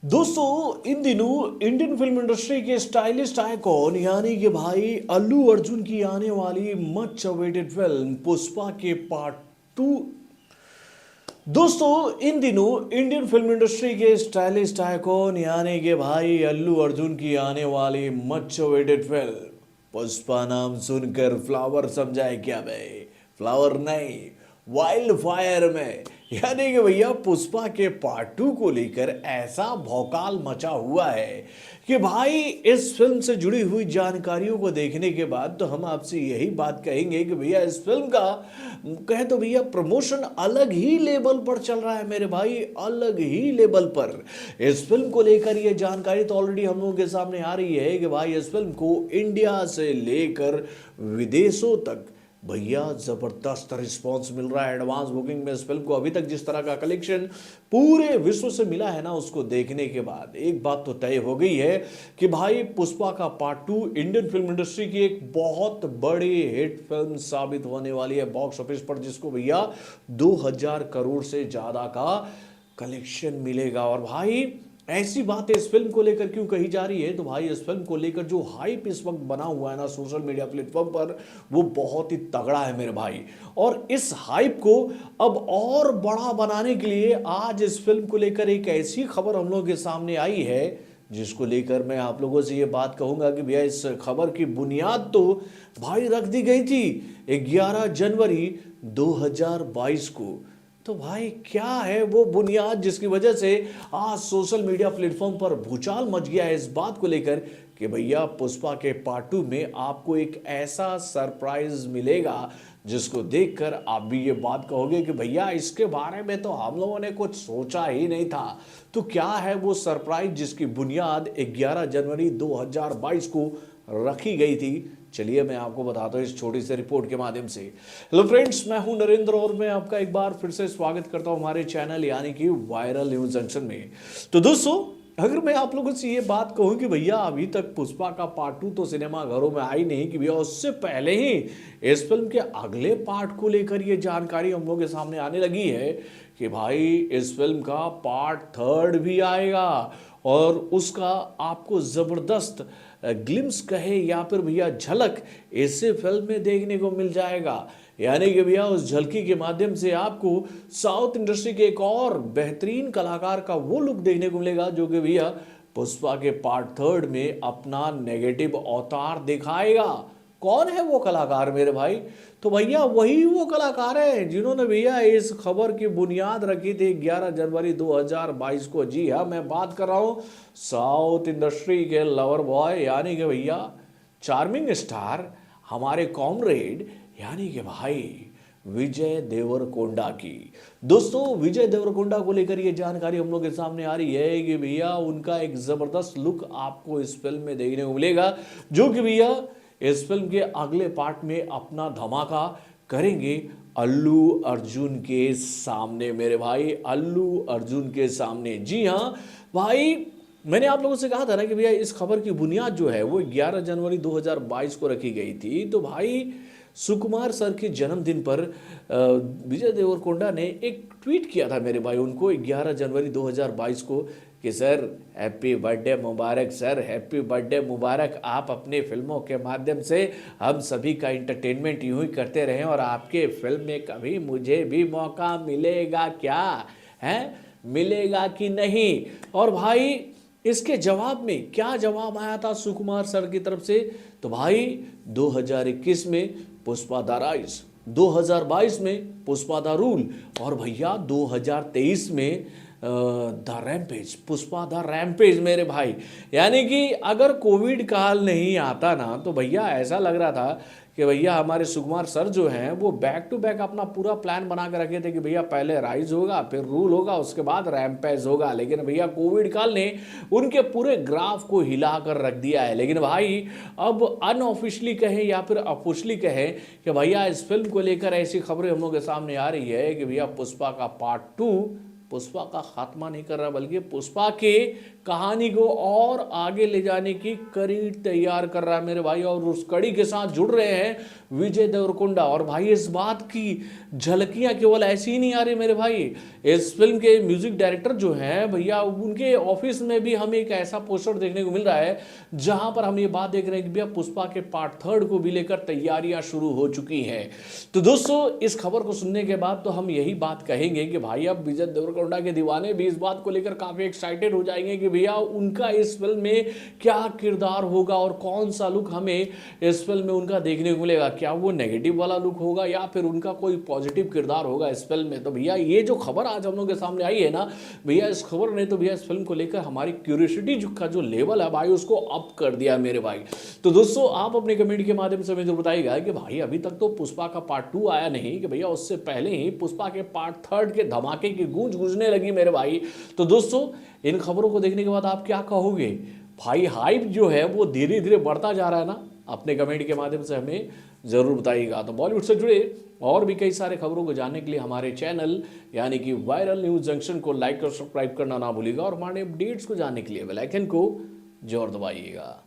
दोस्तों इन दिनों Indian film industry के स्टाइलिस्ट आइकॉन यानी कि भाई अल्लू अर्जुन की आने वाली मच अवेटेड फिल्म पुष्पा के पार्ट टू। दोस्तों इन दिनों इंडियन फिल्म इंडस्ट्री के स्टाइलिस्ट आइकॉन यानी कि भाई अल्लू अर्जुन की आने वाली मच अवेटेड फिल्म पुष्पा नाम सुनकर फ्लावर समझाए क्या भाई? फ्लावर नहीं, वाइल्ड फायर में यानी कि भैया पुष्पा के पार्ट टू को लेकर ऐसा भौकाल मचा हुआ है कि भाई इस फिल्म से जुड़ी हुई जानकारियों को देखने के बाद तो हम आपसे यही बात कहेंगे कि भैया इस फिल्म का कहे तो भैया प्रमोशन अलग ही लेवल पर चल रहा है मेरे भाई, अलग ही लेवल पर। इस फिल्म को लेकर ये जानकारी तो ऑलरेडी हम लोगों के सामने आ रही है कि भाई इस फिल्म को इंडिया से लेकर विदेशों तक भैया जबरदस्त रिस्पांस मिल रहा है। एडवांस बुकिंग में इस फिल्म को अभी तक जिस तरह का कलेक्शन पूरे विश्व से मिला है ना, उसको देखने के बाद एक बात तो तय हो गई है कि भाई पुष्पा का part two Indian film industry की एक बहुत बड़ी हिट फिल्म साबित होने वाली है बॉक्स ऑफिस पर, जिसको भैया 2000 करोड़ से ज्यादा का कलेक्शन मिलेगा। और भाई ऐसी बातें इस फिल्म को लेकर क्यों कही जा रही है, तो भाई इस फिल्म को लेकर जो हाइप इस वक्त बना हुआ है ना सोशल मीडिया प्लेटफॉर्म पर, वो बहुत ही तगड़ा है मेरे भाई। और इस हाइप को अब और बड़ा बनाने के लिए आज इस फिल्म को लेकर एक ऐसी खबर हम लोगों के सामने आई है जिसको लेकर मैं आप लोगों से ये बात कहूंगा कि भैया इस खबर की बुनियाद तो भाई रख दी गई थी 11 जनवरी 2022 को। तो भाई क्या है वो बुनियाद जिसकी वजह से आज सोशल मीडिया प्लेटफॉर्म पर भूचाल मच गया है इस बात को लेकर कि भैया पुष्पा के पार्ट टू में आपको एक ऐसा सरप्राइज मिलेगा जिसको देखकर आप भी ये बात कहोगे कि भैया इसके बारे में तो हम लोगों ने कुछ सोचा ही नहीं था। तो क्या है वो सरप्राइज जिसकी बुनियाद 11 जनवरी 2022 को रखी गई थी? चलिए मैं आपको बताता हूँ इस छोटी सी रिपोर्ट के माध्यम से। हेलो फ्रेंड्स, मैं हूं नरेंद्र और मैं आपका एक बार फिर से स्वागत करता हूं हमारे चैनल यानी कि वायरल न्यूज जंक्शन में। तो दोस्तों अगर मैं आप लोगों से ये बात कहूं कि भैया अभी तक पुष्पा का पार्ट टू तो सिनेमा घरों में आई नहीं, कि भैया उससे पहले ही इस फिल्म के अगले पार्ट को लेकर ये जानकारी हम लोगों के सामने आने लगी है कि भाई इस फिल्म का पार्ट थर्ड भी आएगा और उसका आपको जबरदस्त ग्लिम्स कहे या फिर भैया झलक इसे फिल्म में देखने को मिल जाएगा। यानी कि भैया उस झलकी के माध्यम से आपको साउथ इंडस्ट्री के एक और बेहतरीन कलाकार का वो लुक देखने को मिलेगा जो कि भैया पुष्पा के पार्ट थर्ड में अपना नेगेटिव अवतार दिखाएगा। कौन है वो कलाकार मेरे भाई? तो भैया वही वो कलाकार है जिन्होंने भैया इस खबर की बुनियाद रखी थी 11 जनवरी 2022 को। जी हाँ, मैं बात कर रहा हूँ साउथ इंडस्ट्री के लवर बॉय यानी कि भैया चार्मिंग स्टार हमारे कॉमरेड यानी कि भाई विजय देवरकोंडा की। दोस्तों विजय देवरकोंडा को लेकर ये जानकारी हम लोग के सामने आ रही है कि भैया उनका एक जबरदस्त लुक आपको इस फिल्म में देखने को मिलेगा जो कि भैया इस फिल्म के अगले पार्ट में अपना धमाका करेंगे अल्लू अर्जुन के सामने मेरे भाई, अल्लू अर्जुन के सामने। जी हाँ भाई, मैंने आप लोगों से कहा था ना कि भैया इस खबर की बुनियाद जो है वो 11 जनवरी 2022 को रखी गई थी। तो भाई सुकुमार सर के जन्मदिन पर विजय देवरकोंडा ने एक ट्वीट किया था मेरे भाई उनको 11 जनवरी 2022 को कि सर हैप्पी बर्थडे मुबारक, सर हैप्पी बर्थडे मुबारक। आप अपने फिल्मों के माध्यम से हम सभी का इंटरटेनमेंट यूं ही करते रहें और आपके फिल्म में कभी मुझे भी मौका मिलेगा क्या है, मिलेगा कि नहीं? और भाई इसके जवाब में क्या जवाब आया था सुकुमार सर की तरफ से? तो भाई 2021 में पुष्पा द राइज, 2022 में पुष्पा द रूल और भैया 2023 में the rampage, Pushpa the rampage मेरे भाई। यानी कि अगर कोविड काल नहीं आता ना तो भैया ऐसा लग रहा था कि भैया हमारे सुकुमार सर जो हैं वो बैक टू बैक अपना पूरा प्लान बना के रखे थे कि भैया पहले राइज होगा, फिर रूल होगा, उसके बाद रैम्पेज होगा। लेकिन भैया कोविड काल ने उनके पूरे ग्राफ को हिला कर रख दिया है। लेकिन भाई अब अनऑफिशियली कहें या फिर ऑफिशियली कहें कि भैया इस फिल्म को लेकर ऐसी खबरें हम लोग के सामने आ रही है कि भैया पुष्पा का पार्ट टू पुष्पा का खात्मा नहीं कर रहा, बल्कि पुष्पा के कहानी को और आगे ले जाने की कड़ी तैयार कर रहा है मेरे भाई। और उस कड़ी के साथ जुड़ रहे हैं विजय देवरकोंडा। और भाई इस बात की झलकियां केवल ऐसी ही नहीं आ रही मेरे भाई, इस फिल्म के म्यूजिक डायरेक्टर जो हैं भैया, उनके ऑफिस में भी हमें एक ऐसा पोस्टर देखने को मिल रहा है जहां पर हम ये बात देख रहे हैं कि भैया पुष्पा के पार्ट 3 को भी लेकर तैयारियां शुरू हो चुकी हैं। तो दोस्तों इस खबर को सुनने के बाद तो हम यही बात कहेंगे कि भाई अब विजय देवरकोंडा के दीवाने भी इस बात को लेकर काफी एक्साइटेड हो जाएंगे कि भैया उनका इस फिल्म में क्या किरदार होगा और कौन सा लुक हमें इस फिल्म में उनका देखने को मिलेगा। क्या वो नेगेटिव वाला लुक होगा या फिर उनका कोई पॉजिटिव किरदार होगा इस फिल्म में। तो भैया ये जो खबर आज हम लोग के सामने आई है ना भैया, इस खबर ने तो भैया इस फिल्म को लेकर हमारी क्यूरियोसिटी का जो लेवल है भाई उसको अप कर दिया मेरे भाई। तो दोस्तों आप अपने कमेंट के माध्यम से मुझे बताइएगा कि भाई अभी तक तो पुष्पा का पार्ट 2 आया नहीं, कि भैया उससे पहले ही पुष्पा के पार्ट 3 के धमाके की गूंज गूंजने लगी मेरे भाई। तो दोस्तों इन खबरों को देखने के बाद आप क्या कहोगे भाई, हाइप जो है वो धीरे धीरे बढ़ता जा रहा है ना, अपने कमेंट के माध्यम से हमें जरूर बताइएगा। तो बॉलीवुड से जुड़े और भी कई सारे खबरों को जानने के लिए हमारे चैनल यानी कि वायरल न्यूज जंक्शन को लाइक और सब्सक्राइब करना ना भूलिएगा और हमारे अपडेट्स को जानने के लिए बेल आइकन को जोर दबाइएगा।